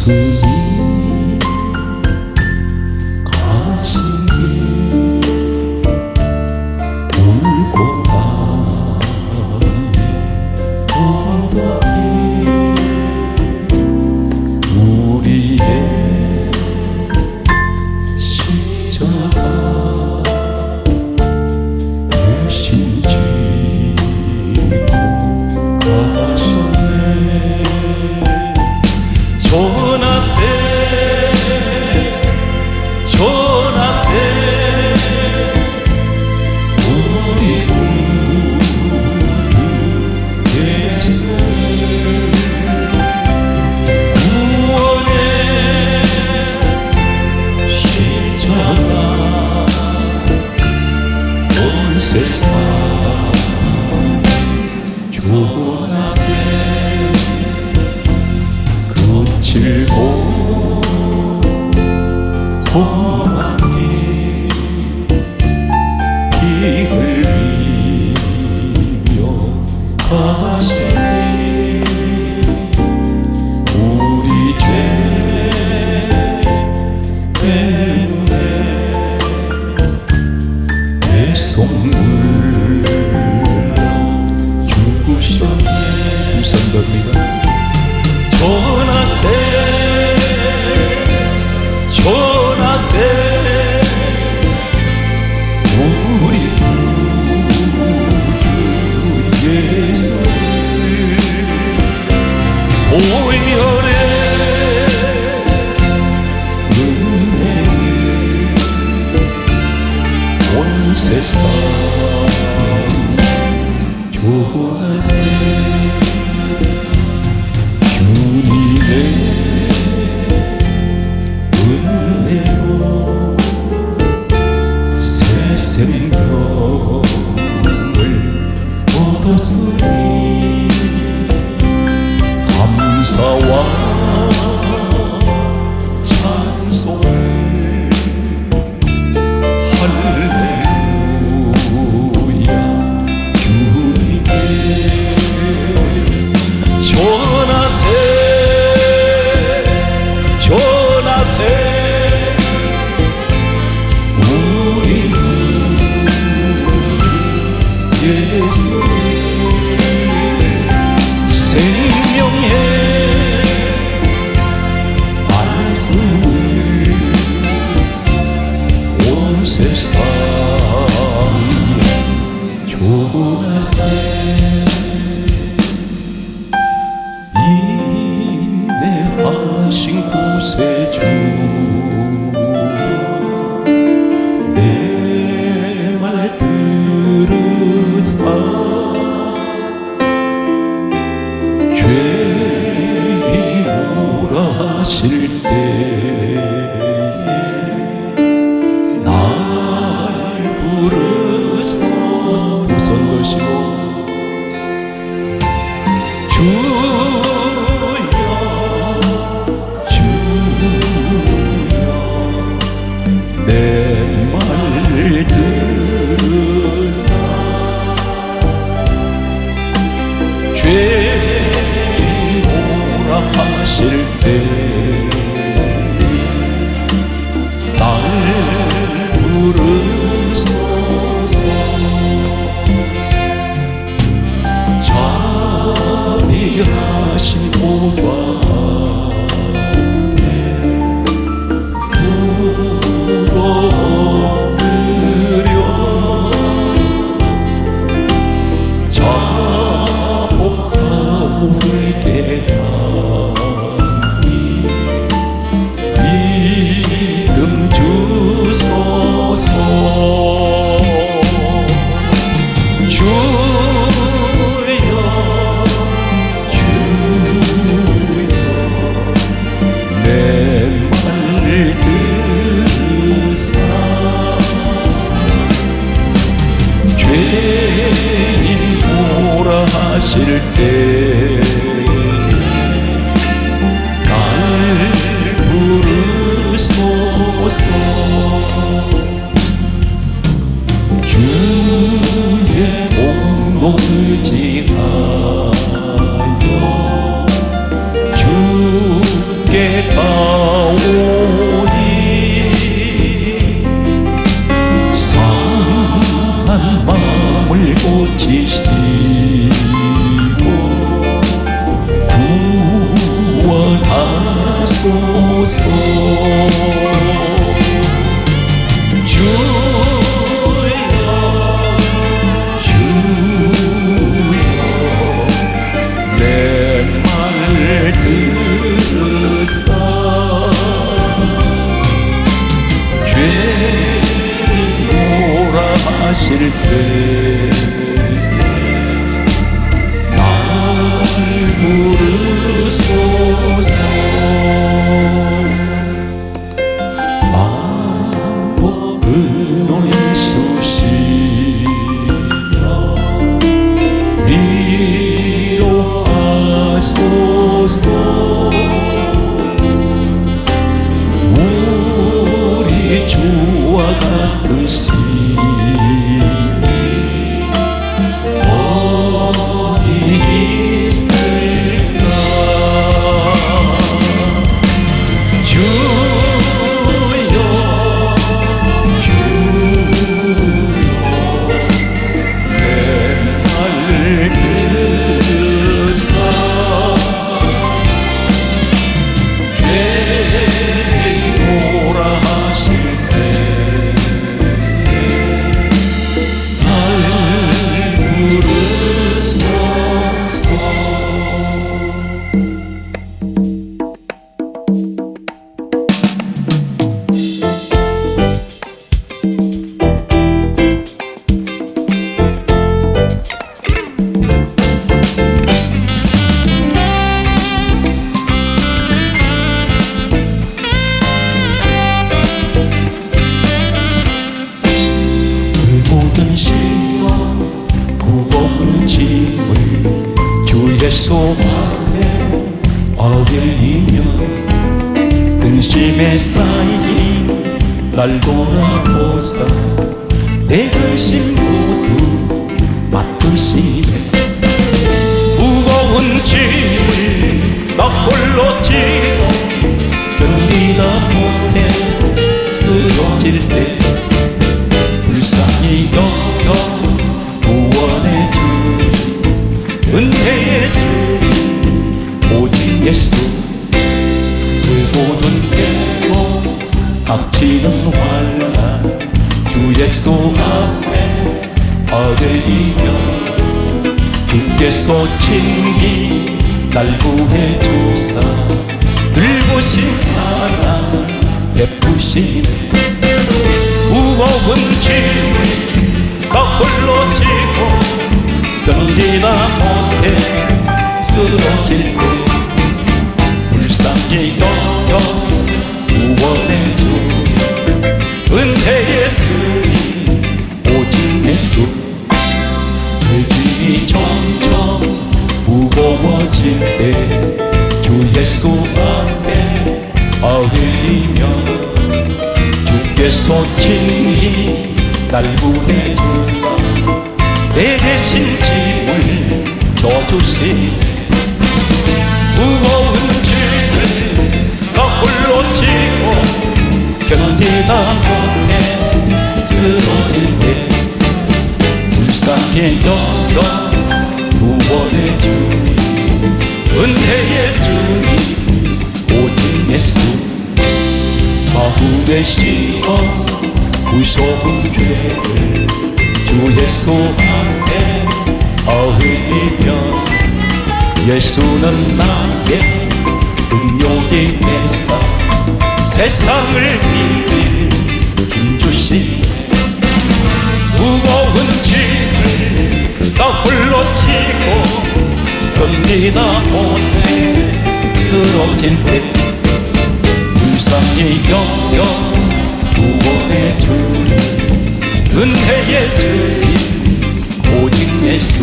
예수님 가신 길 울보다 어떻게 우리의 십자가 대신 지고 가셨네. 전하세 전하세 우리 구주 예수 구원의 십자가 온 세상 전하세 그칠고 험한 길 흘리며 가시니 우리 죄 때문에 내 손물 죽으셨네. 감사합니다. 전하세 전하세 우리 구주 예수 보혈의 은혜를 온 세상 전하세 주님의 은혜로 새 생명을 얻었으니 감사와 찬송을 할렐루야 주님께 전하세 전하세 우리 예수 생명의 말씀을 온 세상에 전하세 인내하신 구세주 내 말 들으사 죄인오라 하실 때에 날 부르사 두 손 드시고 내 말 들으사 죄인 오라 하실 때 날 부르소서. 자비하신 보좌 믿음 주소서. 주여 주여 내 말 들으사 죄인 오라 하실 때 날 부르소서. 주옵소서. 하실 때 날 부르소서. 만복은 온수시여 위로하소서. 우리 주와 같으시 예수 앞에 어울리며 근심에 쌓인 날 돌아보사 내 근심 모두 맡으시네. 무거운 짐을 나 홀로 지고 견디다 못해 쓰러질 때 불쌍히 여겨 구원해 주니 은혜의 주님 오직 예수. 불보던 깨고 닥치는 환난 주 예수 앞에 어들이며 주께서 친히 날 구해주사 들고신 사랑 베푸시네. 무거운 짐을 나 홀로 지고 견디다 못해 쓰러질 때 불쌍히 여겨 구원해 주니 은혜의 주님 오직 예수. 내 짐이 점점 무거워질 때 주 예수 앞에 어울리며 주께서 친히 날 구해주사 내 대신 짐을 져주시네. 무거운 짐을 나 홀로 지고 견디다 못해 쓰러질 때 불쌍히 여겨 구원해 주니 은혜의 주님 오직 예수. 마음에 씌어 무서운 죄를 주 예수 앞에 어울리며 예수는 나의 능력이 되사 세상을 이길 힘주시네. 무거운 짐을 나 홀로 지고 견디다 못해 쓰러질 때 불쌍히 여겨 구원해 주니 은혜의 주님 오직 예수.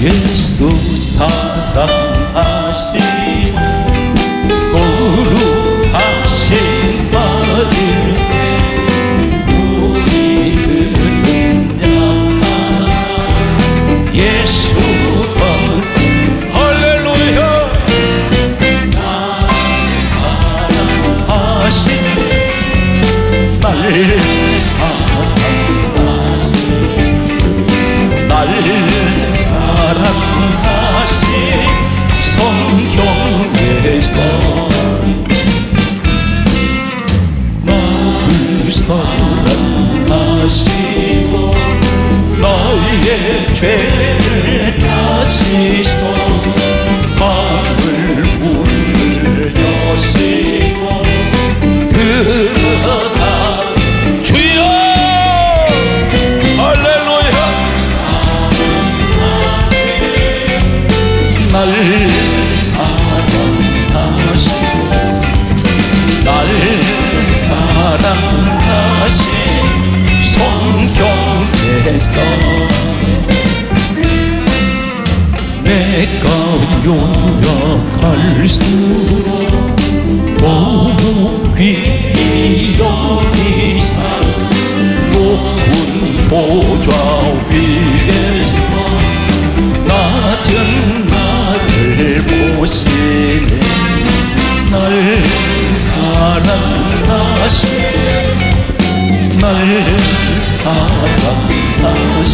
예수 사랑하시는 거룩하신 말일세 우리들은 약한 예수 것은 할렐루야. 나를 사랑하신 연약할수록 더욱 귀히 여기사 높은 보좌 위에서 낮은 나를 보시네. 날 사랑하시네. 날 사랑하시네.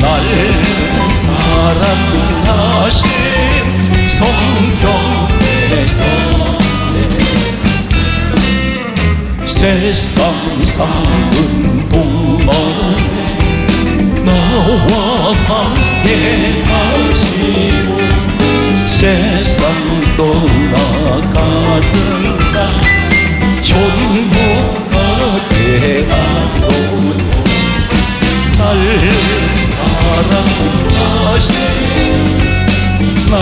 날 사랑하신 성경에서 세상 삶은 동안에 나와 함께 하시고 세상 떠나가는 날 천국 가게 하소서. 날 사랑하신 날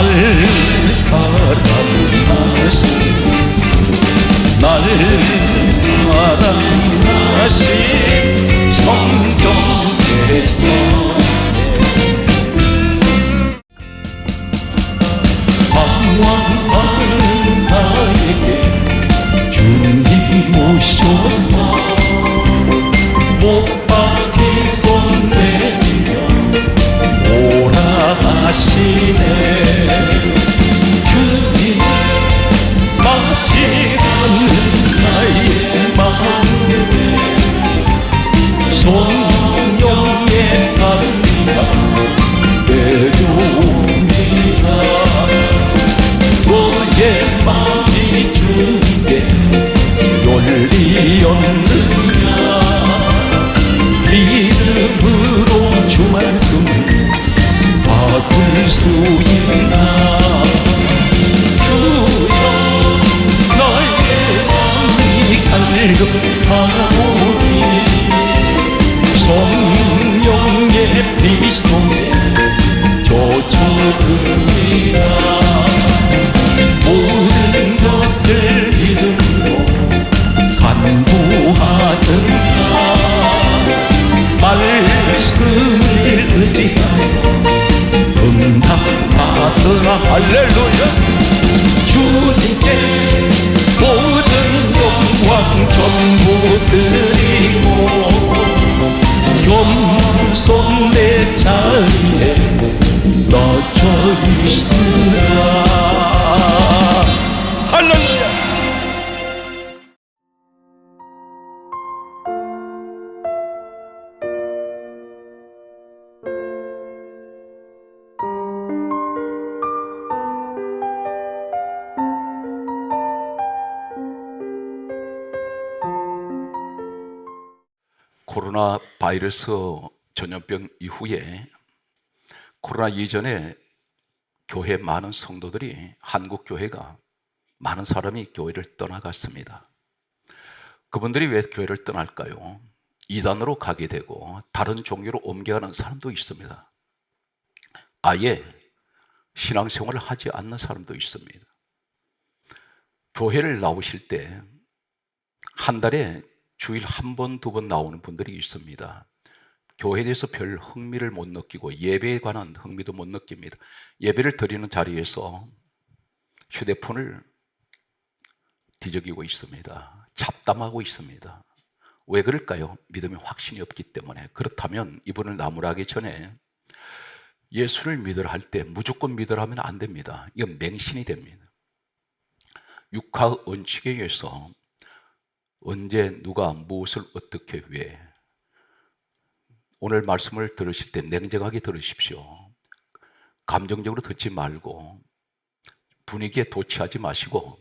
사랑하신 날 사랑하신 성경에서 방황하는 나에게 주님 오셔서 못 박힌 손 내밀며 오라 하시네. 주님을 막지 않는 나의 마음에 성령의 단비가 내려옵니다. 너의 마음이 주님께 열리었느냐. 믿음으로 주만 숨을 받을 수 있나. 주여 나의 마음이 갈급하오니 성령의 비송에 젖어듭니다. 모든 것을 믿음으로 간구하든가 말씀을 의지하여 응답받으라. 할렐루야. 주님께 모든 영광 전부 드리고 겸손 내 자리에 넣혀 있으라. 할렐루야. 코로나 바이러스 전염병 이후에 코로나 이전에 교회 많은 성도들이 한국 교회가 많은 사람이 교회를 떠나갔습니다. 그분들이 왜 교회를 떠날까요? 이단으로 가게 되고 다른 종교로 옮겨가는 사람도 있습니다. 아예 신앙생활을 하지 않는 사람도 있습니다. 교회를 나오실 때 한 달에 주일 한 번, 두 번 나오는 분들이 있습니다. 교회에 대해서 별 흥미를 못 느끼고 예배에 관한 흥미도 못 느낍니다. 예배를 드리는 자리에서 휴대폰을 뒤적이고 있습니다. 잡담하고 있습니다. 왜 그럴까요? 믿음에 확신이 없기 때문에. 그렇다면 이분을 나무라기 전에 예수를 믿으라 할 때 무조건 믿으라 하면 안 됩니다. 이건 맹신이 됩니다. 육하 원칙에 의해서 언제 누가 무엇을 어떻게 왜, 오늘 말씀을 들으실 때 냉정하게 들으십시오. 감정적으로 듣지 말고 분위기에 도취하지 마시고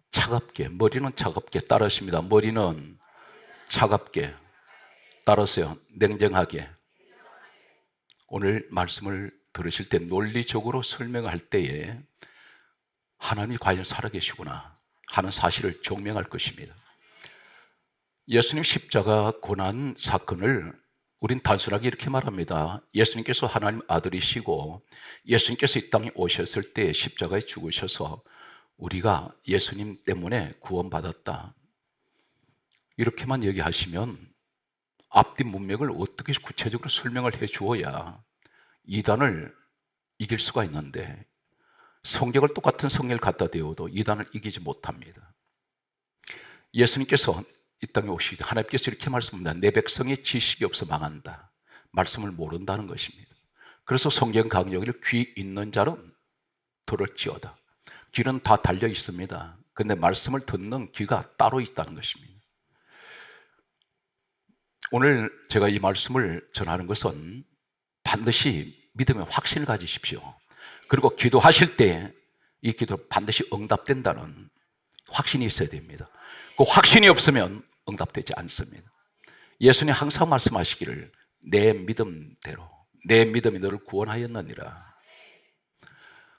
차갑게, 머리는 차갑게 따르십니다. 머리는 차갑게 따르세요. 냉정하게. 오늘 말씀을 들으실 때 논리적으로 설명할 때에 하나님이 과연 살아계시구나 하는 사실을 증명할 것입니다. 예수님 십자가 고난 사건을 우린 단순하게 이렇게 말합니다. 예수님께서 하나님 아들이시고 예수님께서 이 땅에 오셨을 때 십자가에 죽으셔서 우리가 예수님 때문에 구원받았다. 이렇게만 얘기하시면 앞뒤 문맥을 어떻게 구체적으로 설명을 해 주어야 이단을 이길 수가 있는데 성경을 똑같은 성경을 갖다 대어도 이단을 이기지 못합니다. 예수님께서 이 땅에 오시기 하나님께서 이렇게 말씀합니다. 내 백성이 지식이 없어 망한다. 말씀을 모른다는 것입니다. 그래서 성경 강령을 귀 있는 자는 들을지어다. 귀는 다 달려 있습니다. 근데 말씀을 듣는 귀가 따로 있다는 것입니다. 오늘 제가 이 말씀을 전하는 것은 반드시 믿음의 확신을 가지십시오. 그리고 기도하실 때 이 기도 반드시 응답된다는 확신이 있어야 됩니다. 그 확신이 없으면 응답되지 않습니다. 예수님 항상 말씀하시기를 내 믿음대로 내 믿음이 너를 구원하였느니라.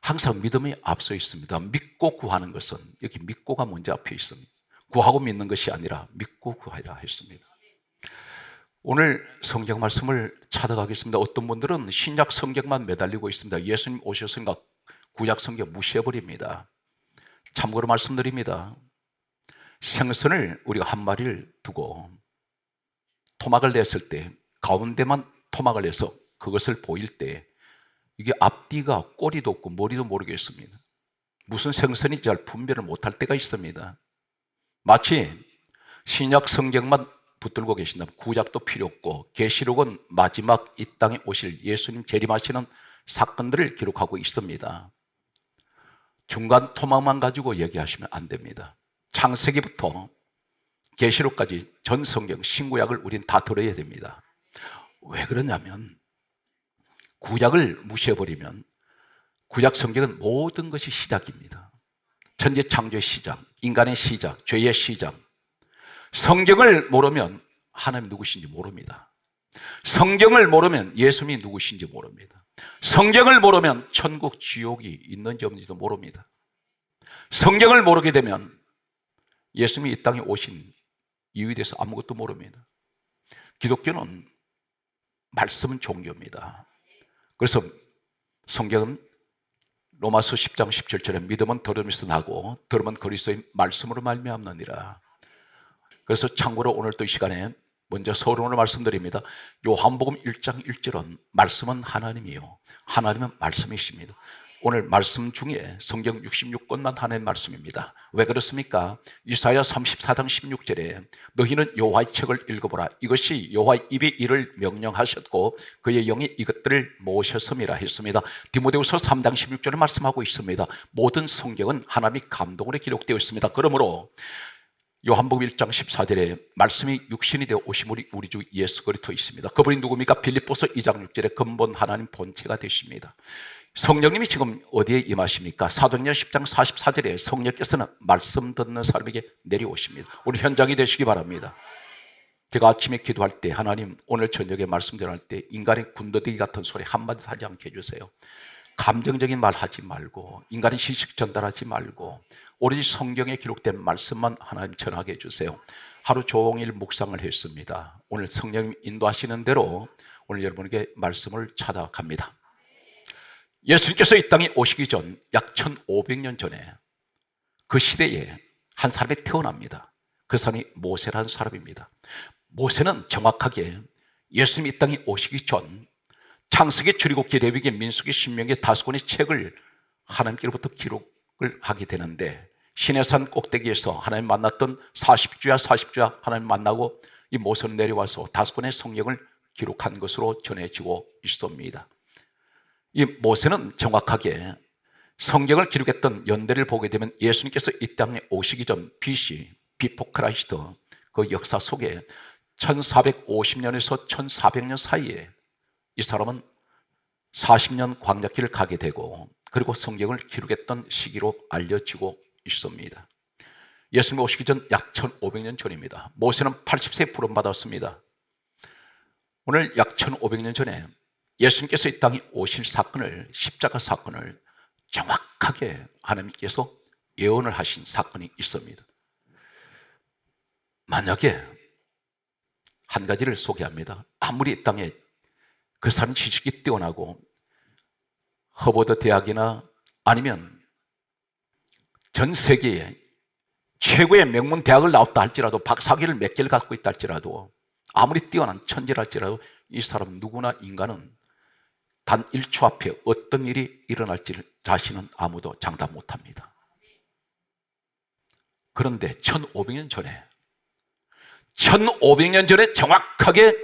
항상 믿음이 앞서 있습니다. 믿고 구하는 것은 여기 믿고가 먼저 앞에 있습니다. 구하고 믿는 것이 아니라 믿고 구하라 했습니다. 오늘 성경 말씀을 찾아가겠습니다. 어떤 분들은 신약 성경만 매달리고 있습니다. 예수님 오셨으니까 구약 성경 무시해버립니다. 참고로 말씀드립니다. 생선을 우리가 한 마리를 두고 토막을 냈을 때 가운데만 토막을 내서 그것을 보일 때 이게 앞뒤가 꼬리도 없고 머리도 모르겠습니다. 무슨 생선인지 잘 분별을 못할 때가 있습니다. 마치 신약 성경만 붙들고 계신다면 구약도 필요 없고 계시록은 마지막 이 땅에 오실 예수님 재림하시는 사건들을 기록하고 있습니다. 중간 토막만 가지고 얘기하시면 안 됩니다. 창세기부터 계시록까지 전 성경 신구약을 우린 다 들어야 됩니다. 왜 그러냐면 구약을 무시해버리면 구약 성경은 모든 것이 시작입니다. 천지 창조의 시작, 인간의 시작, 죄의 시작. 성경을 모르면 하나님 누구신지 모릅니다. 성경을 모르면 예수님이 누구신지 모릅니다. 성경을 모르면 천국, 지옥이 있는지 없는지도 모릅니다. 성경을 모르게 되면 예수님이 이 땅에 오신 이유에 대해서 아무것도 모릅니다. 기독교는 말씀은 종교입니다. 그래서 성경은 로마서 10장 17절에 믿음은 들음에서 나고 들음은 그리스도의 말씀으로 말미암느니라. 그래서 참고로 오늘 또 이 시간에 먼저 서론을 말씀드립니다. 요한복음 1장 1절은 말씀은 하나님이요 하나님은 말씀이십니다. 오늘 말씀 중에 성경 66권만 하나님 말씀입니다. 왜 그렇습니까? 이사야 34장 16절에 너희는 여호와의 책을 읽어보라. 이것이 여호와의 입에 이를 명령하셨고 그의 영이 이것들을 모으셨음이라 했습니다. 디모데후서 3장 16절에 말씀하고 있습니다. 모든 성경은 하나님의 감동으로 기록되어 있습니다. 그러므로 요한복음 1장 14절에 말씀이 육신이 되어 오신 우리 주 예수 그리스도 있습니다. 그분이 누굽니까? 빌립보서 2장 6절에 근본 하나님 본체가 되십니다. 성령님이 지금 어디에 임하십니까? 사도행전 10장 44절에 성령께서는 말씀 듣는 사람에게 내려오십니다. 오늘 현장이 되시기 바랍니다. 제가 아침에 기도할 때 하나님 오늘 저녁에 말씀 전할 때 인간의 군더더기 같은 소리 한마디도 하지 않게 해주세요. 감정적인 말 하지 말고 인간의 지식 전달하지 말고 오로지 성경에 기록된 말씀만 하나님 전하게 해주세요. 하루 종일 묵상을 했습니다. 오늘 성령님 인도하시는 대로 오늘 여러분에게 말씀을 찾아갑니다. 예수님께서 이 땅에 오시기 전 약 1500년 전에 그 시대에 한 사람이 태어납니다. 그 사람이 모세라는 사람입니다. 모세는 정확하게 예수님이 이 땅에 오시기 전 창세기, 출애굽기, 레위기, 민수기, 신명기 5권의 책을 하나님께로부터 기록을 하게 되는데 시내산 꼭대기에서 하나님 만났던 40주야 하나님 만나고 이 모세는 내려와서 5권의 성경을 기록한 것으로 전해지고 있습니다. 이 모세는 정확하게 성경을 기록했던 연대를 보게 되면 예수님께서 이 땅에 오시기 전 BC, 비포 크라이스트 그 역사 속에 1450년에서 1400년 사이에 이 사람은 40년 광야길을 가게 되고 그리고 성경을 기록했던 시기로 알려지고 있습니다. 예수님이 오시기 전 약 1500년 전입니다. 모세는 80세에 부름받았습니다. 오늘 약 1500년 전에 예수님께서 이 땅에 오실 사건을, 십자가 사건을 정확하게 하나님께서 예언을 하신 사건이 있습니다. 만약에 한 가지를 소개합니다. 아무리 이 땅에 그 사람 지식이 뛰어나고 허버드 대학이나 아니면 전 세계에 최고의 명문 대학을 나왔다 할지라도 박사학위를 몇 개를 갖고 있다 할지라도 아무리 뛰어난 천재라 할지라도 이 사람 누구나 인간은 단 1초 앞에 어떤 일이 일어날지 자신은 아무도 장담 못합니다. 그런데 1500년 전에 정확하게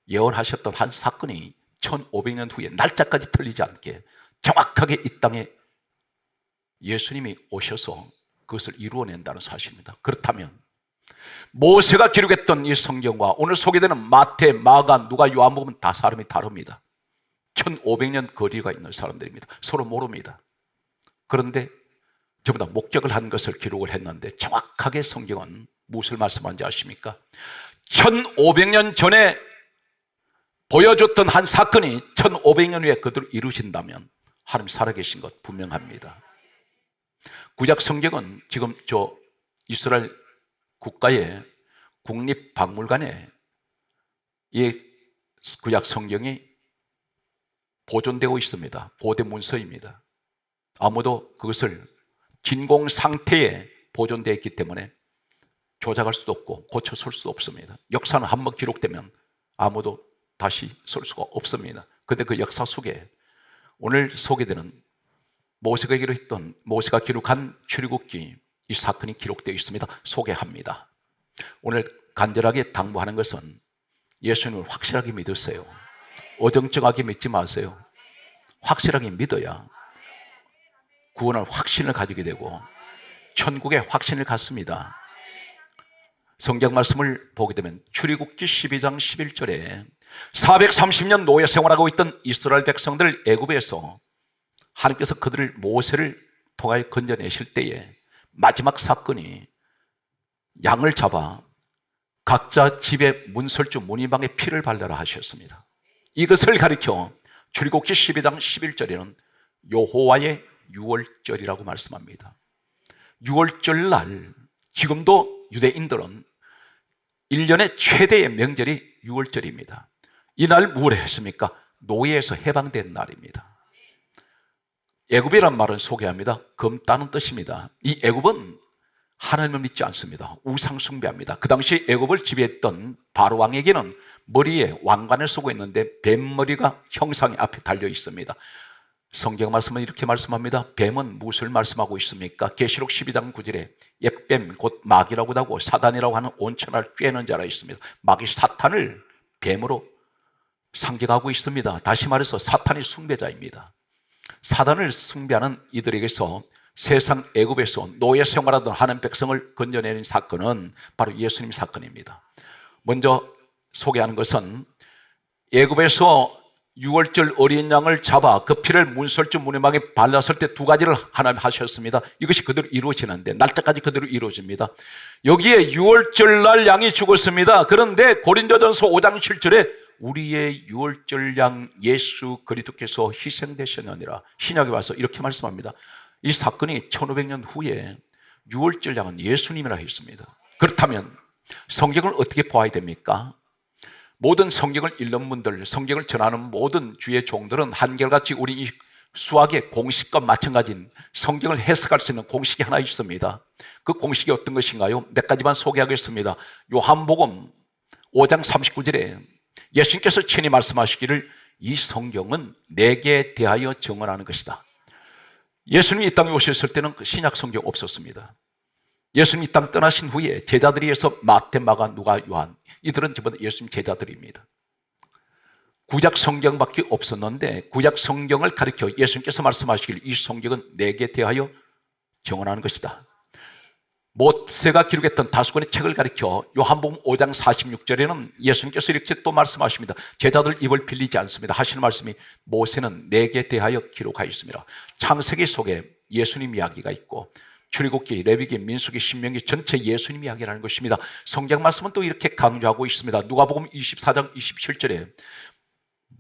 예언하셨던 한 사건이 1500년 후에 날짜까지 틀리지 않게 정확하게 이 땅에 예수님이 오셔서 그것을 이루어낸다는 사실입니다. 그렇다면 모세가 기록했던 이 성경과 오늘 소개되는 마태, 마가, 누가, 요한복음은 다 사람이 다릅니다. 1500년 거리가 있는 사람들입니다. 서로 모릅니다. 그런데 전부 다 목적을 한 것을 기록을 했는데 정확하게 성경은 무엇을 말씀하는지 아십니까? 1500년 전에 보여줬던 한 사건이 1500년 후에 그대로 이루어진다면 하나님 살아계신 것 분명합니다. 구약 성경은 지금 이스라엘 국가의 국립박물관에 이 구약 성경이 보존되고 있습니다. 고대 문서입니다. 아무도 그것을 진공 상태에 보존되어 있기 때문에 조작할 수도 없고 고쳐 쓸 수도 없습니다. 역사는 한번 기록되면 아무도 다시 쓸 수가 없습니다. 그런데 그 역사 속에 오늘 소개되는 모세가 기록한 출애굽기 이 사건이 기록되어 있습니다. 소개합니다. 오늘 간절하게 당부하는 것은 예수님을 확실하게 믿으세요. 어정쩡하게 믿지 마세요. 확실하게 믿어야 구원할 확신을 가지게 되고 천국의 확신을 갖습니다. 성경 말씀을 보게 되면 출애굽기 12장 11절에 430년 노예 생활하고 있던 이스라엘 백성들 애굽에서 하나님께서 그들을 모세를 통하여 건져내실 때에 마지막 사건이 양을 잡아 각자 집의 문설주 문이방에 피를 발라라 하셨습니다. 이것을 가리켜 출애굽기 12장 11절에는 여호와의 유월절이라고 말씀합니다. 유월절 날 지금도 유대인들은 1년의 최대의 명절이 유월절입니다. 이날 무엇을 했습니까? 노예에서 해방된 날입니다. 애굽이란 말은 소개합니다. 검 따는 뜻입니다. 이 애굽은 하나님을 믿지 않습니다. 우상 숭배합니다. 그 당시 애굽을 지배했던 바로 왕에게는 머리에 왕관을 쓰고 있는데 뱀머리가 형상이 앞에 달려 있습니다. 성경 말씀은 이렇게 말씀합니다. 뱀은 무엇을 말씀하고 있습니까? 계시록 12장 9절에 옛뱀 곧 마귀라고도 하고 사단이라고 하는 온천을 꿰는 자라 있습니다. 마귀 사탄을 뱀으로 상징하고 있습니다. 다시 말해서 사탄이 숭배자입니다. 사단을 숭배하는 이들에게서 세상 애굽에서 노예 생활하던 하나님 백성을 건져내는 사건은 바로 예수님 사건입니다. 먼저 소개하는 것은 애굽에서 유월절 어린 양을 잡아 그 피를 문설주 문에방에 발랐을 때 두 가지를 하나님 하셨습니다. 이것이 그대로 이루어지는데 날짜까지 그대로 이루어집니다. 여기에 유월절 날 양이 죽었습니다. 그런데 고린도전서 5장 7절에 우리의 유월절 양 예수 그리스도께서 희생되셨느니라 신약에 와서 이렇게 말씀합니다. 이 사건이 1500년 후에 유월절 양은 예수님이라 했습니다. 그렇다면 성경을 어떻게 보아야 됩니까? 모든 성경을 읽는 분들, 성경을 전하는 모든 주의 종들은 한결같이 우리 수학의 공식과 마찬가지인 성경을 해석할 수 있는 공식이 하나 있습니다. 그 공식이 어떤 것인가요? 몇 가지만 소개하겠습니다. 요한복음 5장 39절에 예수님께서 친히 말씀하시기를 이 성경은 내게 대하여 증언하는 것이다. 예수님이 이 땅에 오셨을 때는 그 신약 성경 없었습니다. 예수님이 이 땅 떠나신 후에 제자들이 해서 마태, 마가, 누가, 요한 이들은 전부 다 예수님 제자들입니다. 구약 성경밖에 없었는데 구약 성경을 가리켜 예수님께서 말씀하시길 이 성경은 내게 대하여 증언하는 것이다. 모세가 기록했던 다수권의 책을 가리켜 요한복음 5장 46절에는 예수님께서 이렇게 또 말씀하십니다. 제자들 입을 빌리지 않습니다. 하시는 말씀이 모세는 내게 대하여 기록하였습니다. 창세기 속에 예수님 이야기가 있고 출애굽기, 레위기, 민수기, 신명기 전체 예수님 이야기라는 것입니다. 성경 말씀은 또 이렇게 강조하고 있습니다. 누가복음 24장 27절에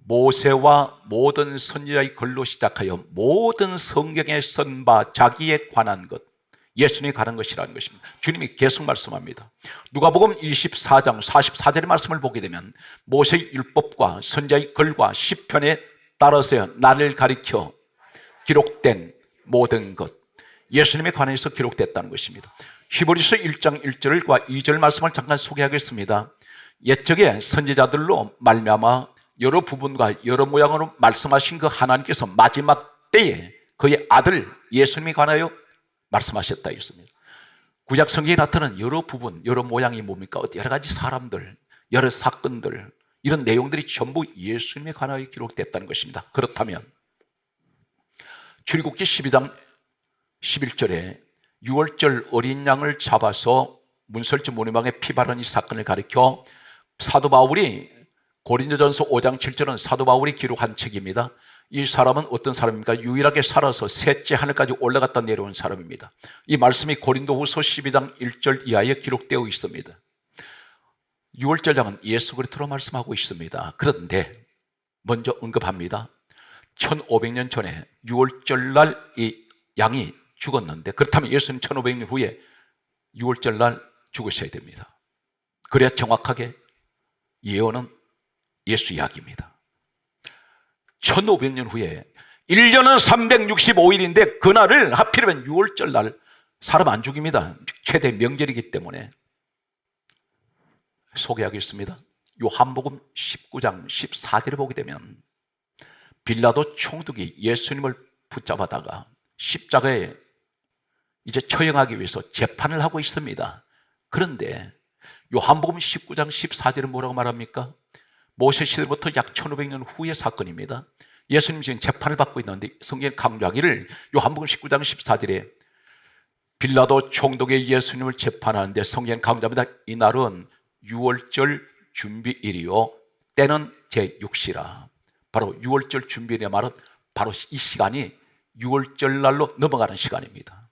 모세와 모든 선지자의 글로 시작하여 모든 성경에 쓴 바 자기에 관한 것 예수님이 관한 것이라는 것입니다. 주님이 계속 말씀합니다. 누가복음 24장 44절의 말씀을 보게 되면 모세의 율법과 선지자의 글과 시편에 따라서 나를 가리켜 기록된 모든 것 예수님에 관해서 기록됐다는 것입니다. 히브리서 1장 1절과 2절 말씀을 잠깐 소개하겠습니다. 옛적에 선지자들로 말미암아 여러 부분과 여러 모양으로 말씀하신 그 하나님께서 마지막 때에 그의 아들 예수님에 관하여 말씀하셨다 했습니다. 구약 성경에 나타나는 여러 부분, 여러 모양이 뭡니까? 여러 가지 사람들, 여러 사건들, 이런 내용들이 전부 예수님에 관하여 기록됐다는 것입니다. 그렇다면 출애굽기 12장 11절에 6월절 어린 양을 잡아서 문설주 문희방에 피 바른 이 사건을 가리켜 사도 바울이 고린도전서 5장 7절은 사도 바울이 기록한 책입니다. 이 사람은 어떤 사람입니까? 유일하게 살아서 셋째 하늘까지 올라갔다 내려온 사람입니다. 이 말씀이 고린도후서 12장 1절 이하에 기록되어 있습니다. 6월절장은 예수 그리스도로 말씀하고 있습니다. 그런데 먼저 언급합니다. 1500년 전에 6월절날 이 양이 죽었는데, 그렇다면 예수님 1500년 후에 6월절날 죽으셔야 됩니다. 그래야 정확하게 예언은 예수 이야기입니다. 1500년 후에 1년은 365일인데 그날을 하필이면 6월절날 사람 안 죽입니다. 최대 명절이기 때문에 소개하겠습니다. 요한복음 19장 14절을 보게 되면 빌라도 총독이 예수님을 붙잡아다가 십자가에 이제 처형하기 위해서 재판을 하고 있습니다. 그런데 요한복음 19장 14절은 뭐라고 말합니까? 모세 시대부터 약 1500년 후의 사건입니다. 예수님 지금 재판을 받고 있는데 성경에 강조하기를 요한복음 19장 14절에 빌라도 총독이 예수님을 재판하는데 성경에 강조합니다. 이날은 6월절 준비일이요 때는 제6시라. 바로 6월절 준비일의 말은 바로 이 시간이 6월절 날로 넘어가는 시간입니다.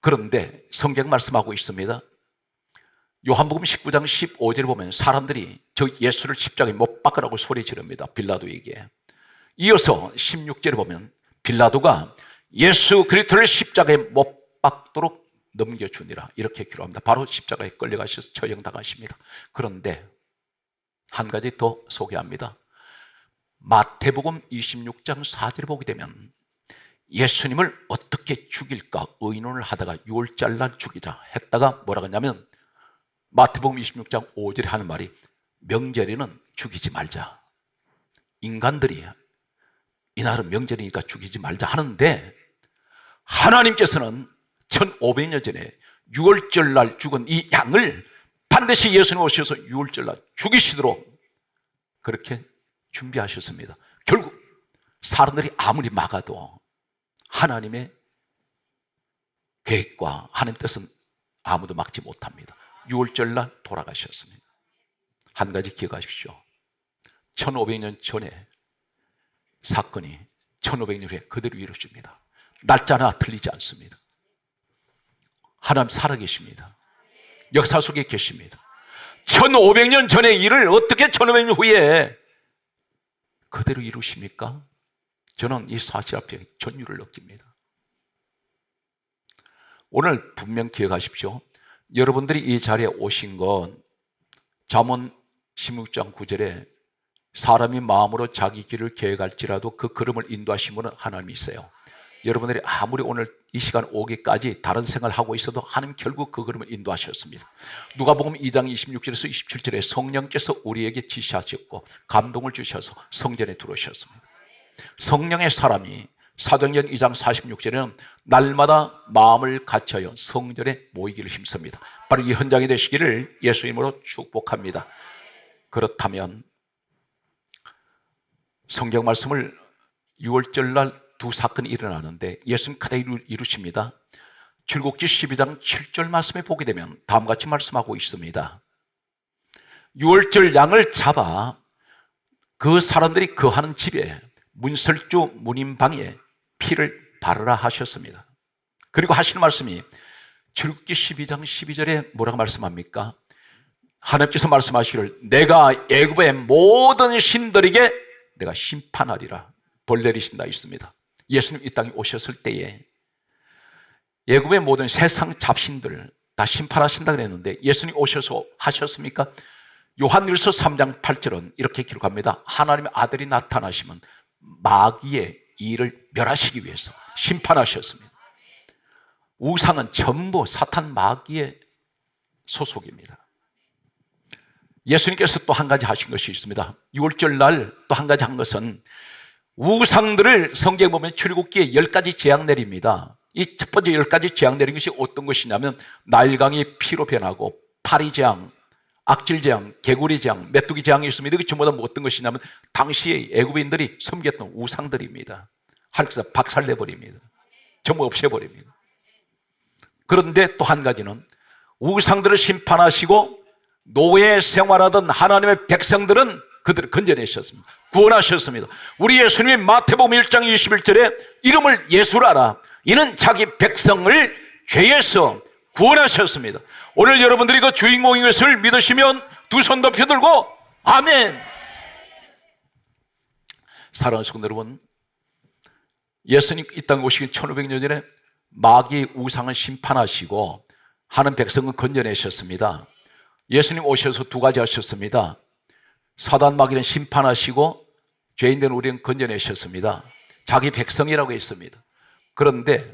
그런데 성경 말씀하고 있습니다. 요한복음 19장 15절에 보면 사람들이 저 예수를 십자가에 못 박으라고 소리 지릅니다. 빌라도에게. 이어서 16절에 보면 빌라도가 예수 그리스도를 십자가에 못 박도록 넘겨주니라 이렇게 기록합니다. 바로 십자가에 끌려가셔서 처형당하십니다. 그런데 한 가지 더 소개합니다. 마태복음 26장 4절을 보게 되면 예수님을 어떻게 죽일까 의논을 하다가 6월절날 죽이자 했다가 뭐라고 했냐면 마태복음 26장 5절에 하는 말이 명절에는 죽이지 말자. 인간들이 이날은 명절이니까 죽이지 말자 하는데 하나님께서는 1500년 전에 6월절날 죽은 이 양을 반드시 예수님 오셔서 6월절날 죽이시도록 그렇게 준비하셨습니다. 결국 사람들이 아무리 막아도 하나님의 계획과 하나님의 뜻은 아무도 막지 못합니다. 6월절날 돌아가셨습니다. 한 가지 기억하십시오. 1500년 전에 사건이 1500년 후에 그대로 이루어집니다. 날짜나 틀리지 않습니다. 하나님 살아계십니다. 역사 속에 계십니다. 1500년 전의 일을 어떻게 1500년 후에 그대로 이루십니까? 저는 이 사실 앞에 전율을 느낍니다. 오늘 분명 기억하십시오. 여러분들이 이 자리에 오신 건 잠언 16장 9절에 사람이 마음으로 자기 길을 계획할지라도 그 걸음을 인도하신 분은 하나님이세요. 여러분들이 아무리 오늘 이 시간 오기까지 다른 생각을 하고 있어도 하나님 결국 그 걸음을 인도하셨습니다. 누가복음 2장 26절에서 27절에 성령께서 우리에게 지시하셨고 감동을 주셔서 성전에 들어오셨습니다. 성령의 사람이 사도행전 2장 46절에는 날마다 마음을 같이하여 성전에 모이기를 힘씁니다. 바로 이 현장이 되시기를 예수 이름으로 축복합니다. 그렇다면 성경 말씀을 6월절날 두 사건이 일어나는데 예수님 그대로 이루십니다. 출애굽기 12장 7절 말씀에 보게 되면 다음과 같이 말씀하고 있습니다. 6월절 양을 잡아 그 사람들이 거하는 집에 문설주 문인방에 피를 바르라 하셨습니다. 그리고 하시는 말씀이 출애굽기 12장 12절에 뭐라고 말씀합니까? 하나님께서 말씀하시기를 내가 애굽의 모든 신들에게 내가 심판하리라 벌 내리신다 있습니다. 예수님 이 땅에 오셨을 때에 애굽의 모든 세상 잡신들 다 심판하신다 그랬는데 예수님 오셔서 하셨습니까? 요한일서 3장 8절은 이렇게 기록합니다. 하나님의 아들이 나타나시면 마귀의 일을 멸하시기 위해서 심판하셨습니다. 우상은 전부 사탄 마귀의 소속입니다. 예수님께서 또 한 가지 하신 것이 있습니다. 6월절 날 또 한 가지 한 것은 우상들을 성경에 보면 출애굽기에 10가지 재앙 내립니다. 이 첫 번째 10가지 재앙 내린 것이 어떤 것이냐면 나일강이 피로 변하고 파리 재앙, 악질 재앙, 개구리 재앙, 메뚜기 재앙이 있습니다. 이게 전부 다 어떤 것이냐면 당시에 애굽인들이 섬겼던 우상들입니다. 하나님께서 박살내버립니다. 전부 없애버립니다. 그런데 또 한 가지는 우상들을 심판하시고 노예 생활하던 하나님의 백성들은 그들을 건져내셨습니다. 구원하셨습니다. 우리 예수님이 마태복음 1장 21절에 이름을 예수라라. 이는 자기 백성을 죄에서 구원하셨습니다. 오늘 여러분들이 그 주인공인 것을 믿으시면 두 손 높여 들고 아멘. 사랑하는 성도 여러분, 예수님 이 땅에 오시기 1500년 전에 마귀 우상을 심판하시고 하는 백성을 건져내셨습니다. 예수님 오셔서 두 가지 하셨습니다. 사단 마귀는 심판하시고 죄인된 우리는 건져내셨습니다. 자기 백성이라고 했습니다. 그런데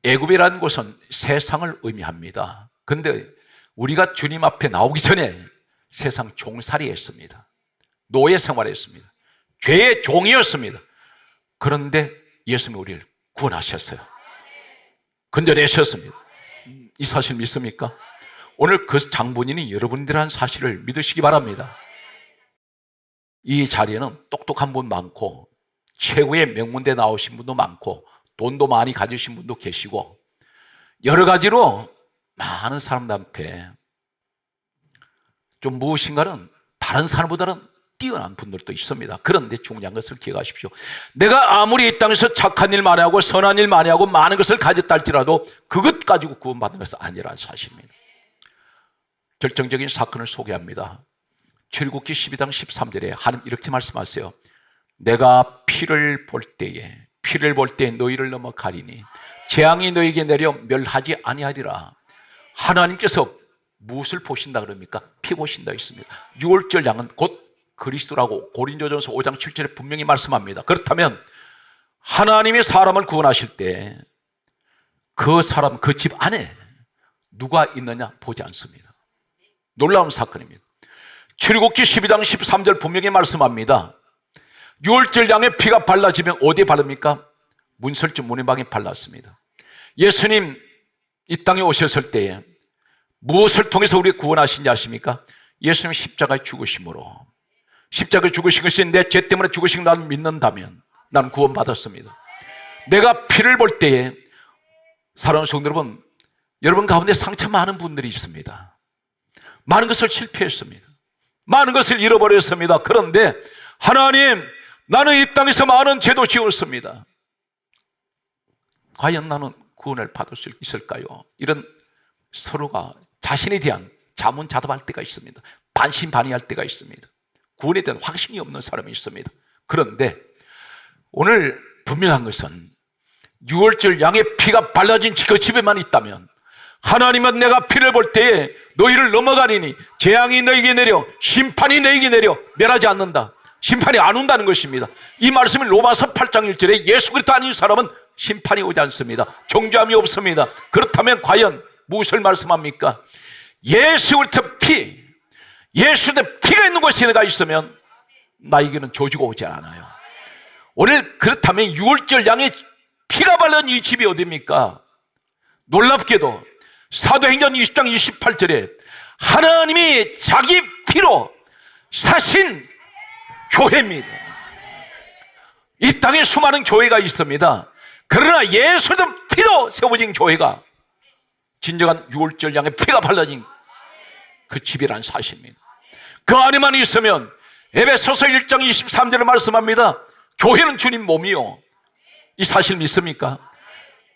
애굽이라는 곳은 세상을 의미합니다. 그런데 우리가 주님 앞에 나오기 전에 세상 종살이 했습니다. 노예 생활했습니다. 죄의 종이었습니다. 그런데 예수님이 우리를 구원하셨어요. 건져내셨습니다. 이 사실 믿습니까? 오늘 그 장본인이 여러분들한 사실을 믿으시기 바랍니다. 이 자리에는 똑똑한 분 많고 최고의 명문대 나오신 분도 많고 돈도 많이 가지신 분도 계시고 여러 가지로 많은 사람들 앞에 좀 무엇인가는 다른 사람보다는 뛰어난 분들도 있습니다. 그런데 중요한 것을 기억하십시오. 내가 아무리 이 땅에서 착한 일 많이 하고 선한 일 많이 하고 많은 것을 가졌다 할지라도 그것 가지고 구원받는 것은 아니라는 사실입니다. 결정적인 사건을 소개합니다. 출애굽기 12장 13절에 하나님 이렇게 말씀하세요. 내가 피를 볼 때에 너희를 넘어가리니 재앙이 너희에게 내려 멸하지 아니하리라. 하나님께서 무엇을 보신다 그럽니까? 피 보신다 했습니다. 6월절 양은 곧 그리스도라고 고린도전서 5장 7절에 분명히 말씀합니다. 그렇다면 하나님이 사람을 구원하실 때 그 사람, 그 집 안에 누가 있느냐 보지 않습니다. 놀라운 사건입니다. 출애굽기 12장 13절 분명히 말씀합니다. 6월절 양의 피가 발라지면 어디에 바릅니까? 문설주 문의방에 발랐습니다. 예수님 이 땅에 오셨을 때에 무엇을 통해서 우리 구원하신지 아십니까? 예수님 십자가에 죽으심으로, 십자가에 죽으신 것이 내 죄 때문에 죽으신 나를 믿는다면 나는 구원받았습니다. 내가 피를 볼 때에 사랑하는 성도 여러분, 여러분 가운데 상처 많은 분들이 있습니다. 많은 것을 실패했습니다. 많은 것을 잃어버렸습니다. 그런데 하나님, 나는 이 땅에서 많은 죄도 지었습니다. 과연 나는 구원을 받을 수 있을까요? 이런 서로가 자신에 대한 자문자답할 때가 있습니다. 반신반의할 때가 있습니다. 구원에 대한 확신이 없는 사람이 있습니다. 그런데 오늘 분명한 것은 6월절 양의 피가 발라진 그 집에만 있다면 하나님은 내가 피를 볼 때에 너희를 넘어가리니 재앙이 너희에게 내려 심판이 너희에게 내려 멸하지 않는다. 심판이 안 온다는 것입니다. 이 말씀은 로마서 8장 1절에 예수 그리스도 아닌 사람은 심판이 오지 않습니다. 정죄함이 없습니다. 그렇다면 과연 무엇을 말씀합니까? 예수 그리스도 피, 예수의 피가 있는 곳에 내가 있으면 나에게는 저주가 오지 않아요. 오늘 그렇다면 6월절 양의 피가 바른 이 집이 어디입니까? 놀랍게도 사도행전 20장 28절에 하나님이 자기 피로 사신 교회입니다. 이 땅에 수많은 교회가 있습니다. 그러나 예수의 피로 세워진 교회가 진정한 6월절 양의 피가 발라진 그 집이라는 사실입니다. 그 안에만 있으면 에베소서 1장 23절에 말씀합니다. 교회는 주님 몸이요. 이 사실 믿습니까?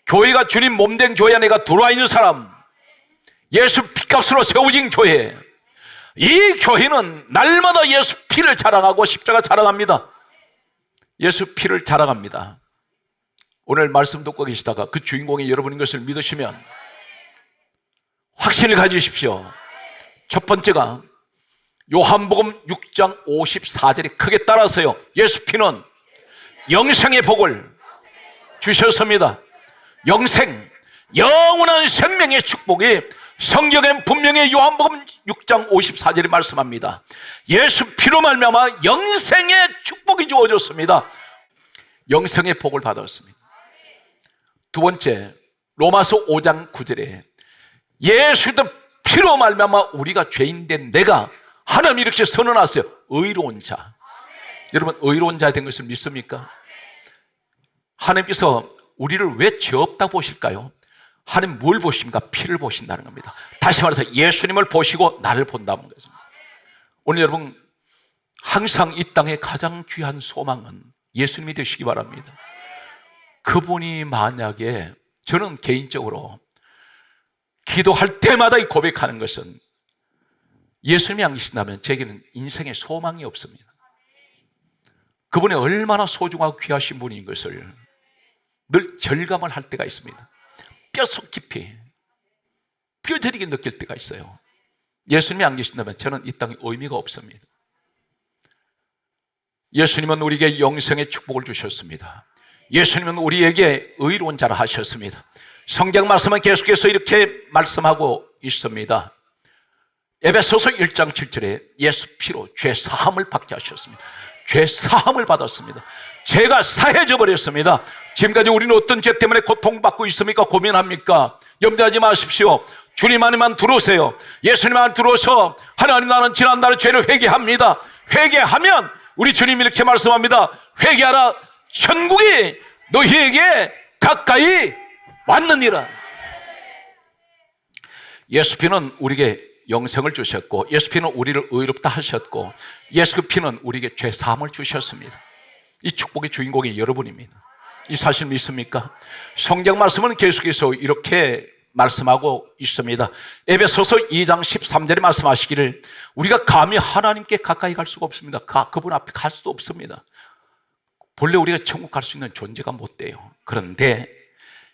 교회가 주님 몸된 교회 안에 들어와 있는 사람, 예수 피값으로 세워진 교회, 이 교회는 날마다 예수 피를 자랑하고 십자가 자랑합니다. 예수 피를 자랑합니다. 오늘 말씀 듣고 계시다가 그 주인공이 여러분인 것을 믿으시면 확신을 가지십시오. 첫 번째가 요한복음 6장 54절에 크게 따라서요, 예수 피는 영생의 복을 주셨습니다. 영생, 영원한 생명의 축복이 성경엔 분명히 요한복음 6장 54절에 말씀합니다. 예수 피로 말미암아 영생의 축복이 주어졌습니다. 영생의 복을 받았습니다. 두 번째, 로마서 5장 9절에 예수의 피로 말미암아 우리가 죄인된 내가 하나님이 이렇게 선언하세요. 의로운 자. 여러분, 의로운 자 된 것을 믿습니까? 하나님께서 우리를 왜 죄 없다 보실까요? 하나님 뭘 보십니까? 피를 보신다는 겁니다. 다시 말해서 예수님을 보시고 나를 본다는 거죠. 오늘 여러분, 항상 이 땅의 가장 귀한 소망은 예수님이 되시기 바랍니다. 그분이 만약에, 저는 개인적으로 기도할 때마다 이 고백하는 것은, 예수님이 안 계신다면 제게는 인생에 소망이 없습니다. 그분이 얼마나 소중하고 귀하신 분인 것을 늘 절감을 할 때가 있습니다. 뼛속 깊이 뼈저리게 느낄 때가 있어요. 예수님이 안 계신다면 저는 이 땅에 의미가 없습니다. 예수님은 우리에게 영생의 축복을 주셨습니다. 예수님은 우리에게 의로운 자라 하셨습니다. 성경 말씀은 계속해서 이렇게 말씀하고 있습니다. 에베소서 1장 7절에 예수 피로 죄 사함을 받게 하셨습니다. 죄 사함을 받았습니다. 죄가 사해져 버렸습니다. 지금까지 우리는 어떤 죄 때문에 고통받고 있습니까? 고민합니까? 염려하지 마십시오. 주님 안에만 들어오세요. 예수님 안에 들어오서 하나님, 나는 지난날의 죄를 회개합니다. 회개하면 우리 주님이 이렇게 말씀합니다. 회개하라, 천국이 너희에게 가까이 왔느니라. 예수 피는 우리에게 영생을 주셨고, 예수 피는 우리를 의롭다 하셨고, 예수 피는 우리에게 죄 사함을 주셨습니다. 이 축복의 주인공이 여러분입니다. 이 사실 믿습니까? 성경 말씀은 계속해서 이렇게 말씀하고 있습니다. 에베소서 2장 13절에 말씀하시기를 우리가 감히 하나님께 가까이 갈 수가 없습니다. 그분 앞에 갈 수도 없습니다. 본래 우리가 천국 갈 수 있는 존재가 못 돼요. 그런데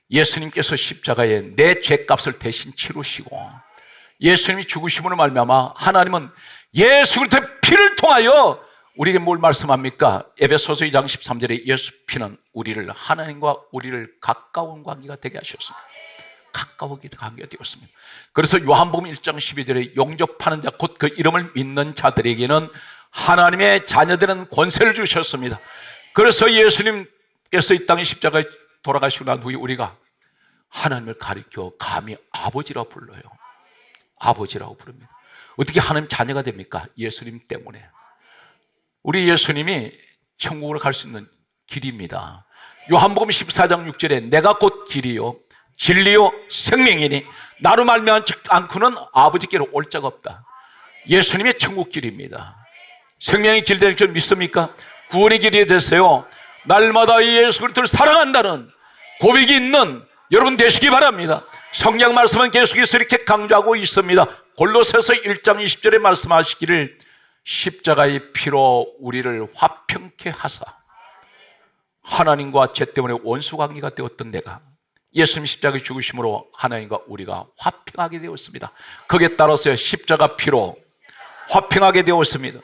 예수님께서 십자가에 내 죄값을 대신 치르시고 예수님이 죽으심으로 말미암아 하나님은 예수 그리스도의 피를 통하여 우리에게 뭘 말씀합니까? 에베소서 2장 13절에 예수 피는 우리를, 하나님과 우리를 가까운 관계가 되게 하셨습니다. 가까우게 관계가 되었습니다. 그래서 요한복음 1장 12절에 용접하는 자, 곧 그 이름을 믿는 자들에게는 하나님의 자녀되는 권세를 주셨습니다. 그래서 예수님께서 이 땅에 십자가에 돌아가시고 난 후에 우리가 하나님을 가리켜 감히 아버지라고 불러요. 아버지라고 부릅니다. 어떻게 하나님 자녀가 됩니까? 예수님 때문에. 우리 예수님이 천국으로 갈 수 있는 길입니다. 요한복음 14장 6절에 내가 곧 길이요 진리요 생명이니 나로 말미암지 않고는 아버지께로 올 자가 없다. 예수님의 천국 길입니다. 생명의 길 되는 줄 믿습니까? 구원의 길이 되세요. 날마다 예수 그리스도를 사랑한다는 고백이 있는 여러분 되시기 바랍니다. 성경 말씀은 계속해서 이렇게 강조하고 있습니다. 골로새서 1장 20절에 말씀하시기를 십자가의 피로 우리를 화평케 하사 하나님과 죄 때문에 원수관계가 되었던 내가 예수님 십자가에 죽으심으로 하나님과 우리가 화평하게 되었습니다. 거기에 따라서 십자가 피로 화평하게 되었습니다.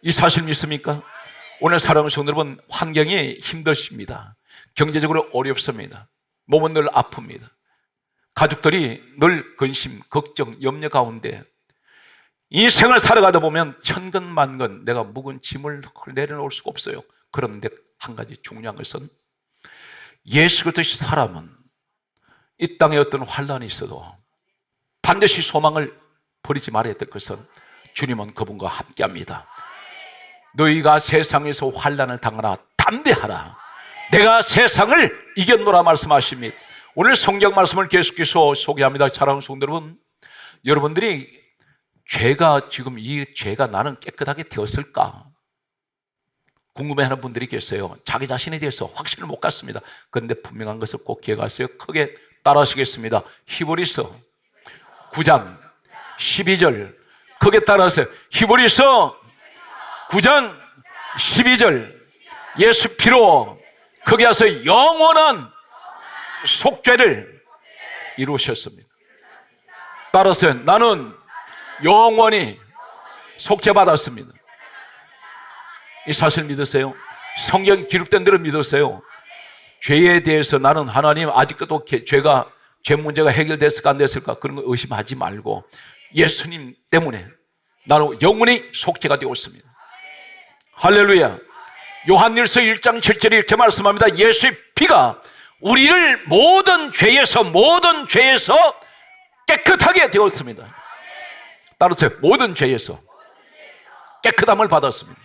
이 사실 믿습니까? 오늘 사랑하는 성도 여러분, 환경이 힘드십니다. 경제적으로 어렵습니다. 몸은 늘 아픕니다. 가족들이 늘 근심, 걱정, 염려 가운데 이 생을 살아가다 보면 천근만근 내가 묵은 짐을 내려놓을 수가 없어요. 그런데 한 가지 중요한 것은 예수 그리스도의 사람은 이 땅에 어떤 환난이 있어도 반드시 소망을 버리지 말아야 될 것은 주님은 그분과 함께합니다. 너희가 세상에서 환난을 당하나 담대하라. 내가 세상을 이겼노라 말씀하십니다. 오늘 성경 말씀을 계속해서 소개합니다. 사랑하는 성도 여러분, 여러분들이 죄가 지금 이 죄가 나는 깨끗하게 되었을까 궁금해하는 분들이 계세요. 자기 자신에 대해서 확신을 못 갖습니다. 그런데 분명한 것을 꼭 기억하세요. 크게 따라하시겠습니다. 히브리서 9장 12절 크게 따라하세요. 히브리서 9장 12절 예수 피로 크게 하서 영원한 속죄를 이루셨습니다. 따라서 나는 영원히 속죄받았습니다. 이 사실 믿으세요? 성경 기록된 대로 믿으세요? 죄에 대해서 나는 하나님 아직도 죄가 죄 문제가 해결됐을까 안 됐을까 그런 거 의심하지 말고 예수님 때문에 나는 영원히 속죄가 되었습니다. 할렐루야. 요한일서 1장 7절에 이렇게 말씀합니다. 예수의 피가 우리를 모든 죄에서 깨끗하게 되었습니다. 따르세요. 모든 죄에서 깨끗함을 받았습니다.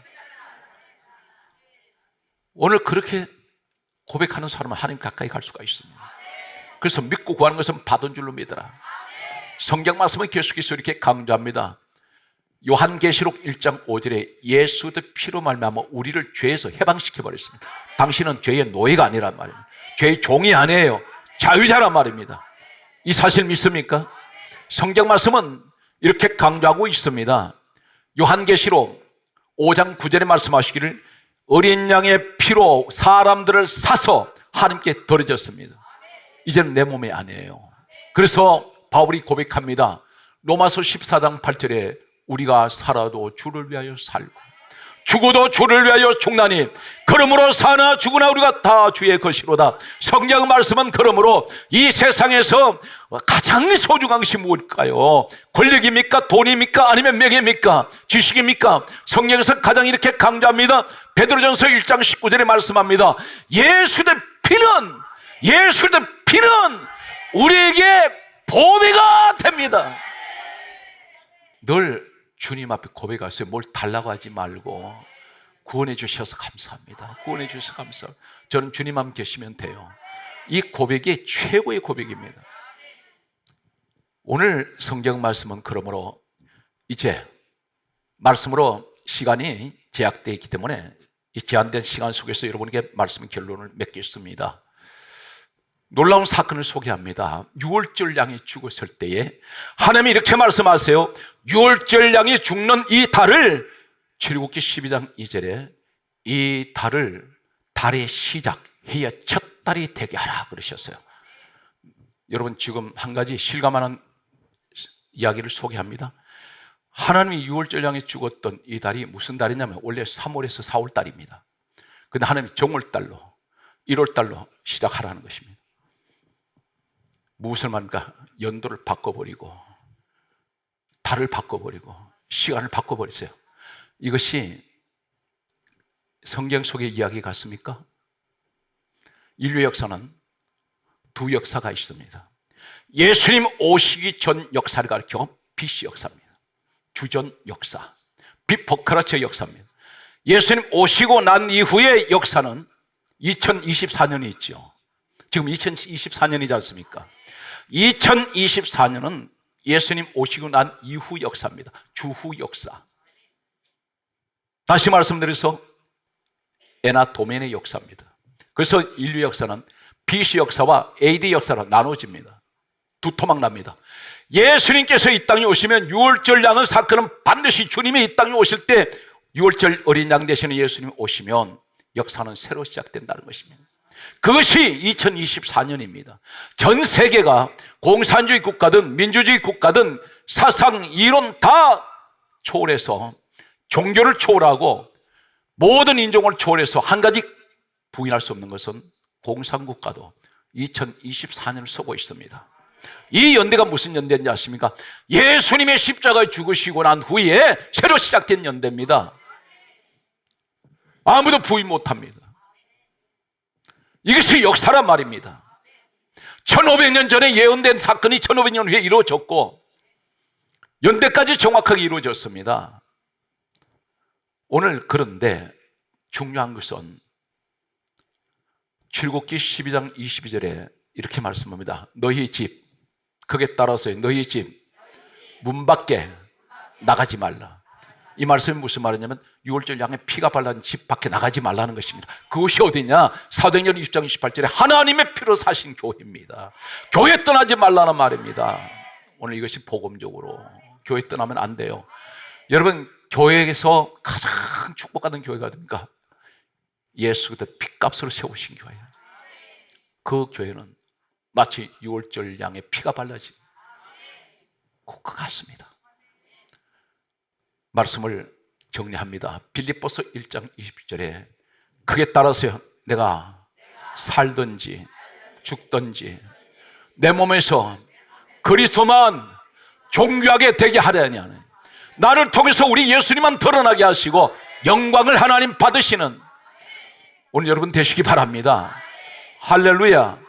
오늘 그렇게 고백하는 사람은 하나님 가까이 갈 수가 있습니다. 그래서 믿고 구하는 것은 받은 줄로 믿어라. 성경 말씀은 계속해서 이렇게 강조합니다. 요한계시록 1장 5절에 예수의 피로 말미암아 우리를 죄에서 해방시켜 버렸습니다. 당신은 죄의 노예가 아니란 말입니다. 죄의 종이 아니에요. 자유자란 말입니다. 이 사실 믿습니까? 성경 말씀은 이렇게 강조하고 있습니다. 요한계시록 5장 9절에 말씀하시기를 어린 양의 피로 사람들을 사서 하나님께 드려졌습니다. 이제는 내 몸이 아니에요. 그래서 바울이 고백합니다. 로마서 14장 8절에 우리가 살아도 주를 위하여 살고 죽어도 주를 위하여 죽나니 그러므로 사나 죽으나 우리가 다 주의 것이로다. 성경 말씀은 그러므로 이 세상에서 가장 소중한 것이 무엇일까요? 권력입니까? 돈입니까? 아니면 명예입니까? 지식입니까? 성경에서 가장 이렇게 강조합니다. 베드로전서 1장 19절에 말씀합니다. 예수의 피는 우리에게 보배가 됩니다. 늘 주님 앞에 고백하세요. 뭘 달라고 하지 말고 구원해 주셔서 감사합니다. 구원해 주셔서 감사합니다. 저는 주님 앞에 계시면 돼요. 이 고백이 최고의 고백입니다. 오늘 성경 말씀은 그러므로 이제 말씀으로 시간이 제약되어 있기 때문에 이 제한된 시간 속에서 여러분에게 말씀 결론을 맺겠습니다. 놀라운 사건을 소개합니다. 유월절 양이 죽었을 때에 하나님이 이렇게 말씀하세요. 유월절 양이 죽는 이 달을 출애굽기 12장 2절에 이 달을 달의 시작, 해의 첫 달이 되게 하라 그러셨어요. 여러분 지금 한 가지 실감하는 이야기를 소개합니다. 하나님이 유월절 양이 죽었던 이 달이 무슨 달이냐면 원래 3월에서 4월 달입니다. 그런데 하나님이 정월달로 1월 달로 시작하라는 것입니다. 무엇을 말합니까? 연도를 바꿔버리고 달을 바꿔버리고 시간을 바꿔버리세요. 이것이 성경 속의 이야기 같습니까? 인류 역사는 두 역사가 있습니다. 예수님 오시기 전 역사를 가리켜 BC 역사입니다. 주전 역사, 비포크라체 역사입니다. 예수님 오시고 난 이후의 역사는 2024년이 있죠. 지금 2024년이지 않습니까? 2024년은 예수님 오시고 난 이후 역사입니다. 주후 역사. 다시 말씀드려서 에나 도멘의 역사입니다. 그래서 인류 역사는 BC 역사와 AD 역사로 나눠집니다. 두 토막 납니다. 예수님께서 이 땅에 오시면 유월절 양의 사건은 반드시 주님이 이 땅에 오실 때 유월절 어린 양 되시는 예수님이 오시면 역사는 새로 시작된다는 것입니다. 그것이 2024년입니다. 전 세계가 공산주의 국가든 민주주의 국가든 사상, 이론 다 초월해서 종교를 초월하고 모든 인종을 초월해서 한 가지 부인할 수 없는 것은 공산국가도 2024년을 서고 있습니다. 이 연대가 무슨 연대인지 아십니까? 예수님의 십자가에 죽으시고 난 후에 새로 시작된 연대입니다. 아무도 부인 못합니다. 이것이 역사란 말입니다. 1500년 전에 예언된 사건이 1500년 후에 이루어졌고 연대까지 정확하게 이루어졌습니다. 오늘 그런데 중요한 것은 출애굽기 12장 22절에 이렇게 말씀합니다. 너희 집, 거기에 따라서 너희 집 문 밖에 나가지 말라. 이 말씀이 무슨 말이냐면 유월절 양의 피가 발라진 집 밖에 나가지 말라는 것입니다. 그것이 어디냐? 사도행전 20장 28절에 하나님의 피로 사신 교회입니다. 교회 떠나지 말라는 말입니다. 오늘 이것이 복음적으로 교회 떠나면 안 돼요. 여러분 교회에서 가장 축복받은 교회가 어딥니까? 예수가 피값으로 세우신 교회예요. 그 교회는 마치 유월절 양의 피가 발라진 그 같습니다. 말씀을 정리합니다. 빌립보서 1장 20절에 그에 따라서 내가 살든지 죽든지 내 몸에서 그리스도만 존귀하게 되게 하려냐는, 나를 통해서 우리 예수님만 드러나게 하시고 영광을 하나님 받으시는 오늘 여러분 되시기 바랍니다. 할렐루야.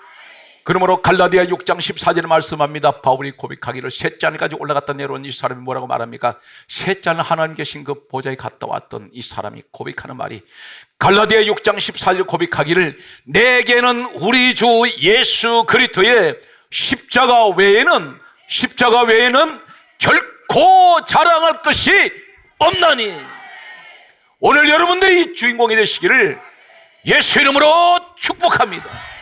그러므로 갈라디아 6장 14절에 말씀합니다. 바울이 고백하기를 셋째 하늘까지 올라갔다 내려온 이 사람이 뭐라고 말합니까? 셋째 하늘 하나님 계신 그 보좌에 갔다 왔던 이 사람이 고백하는 말이, 갈라디아 6장 14절 고백하기를 내게는 우리 주 예수 그리스도의 십자가 외에는 결코 자랑할 것이 없나니. 오늘 여러분들이 주인공이 되시기를 예수 이름으로 축복합니다.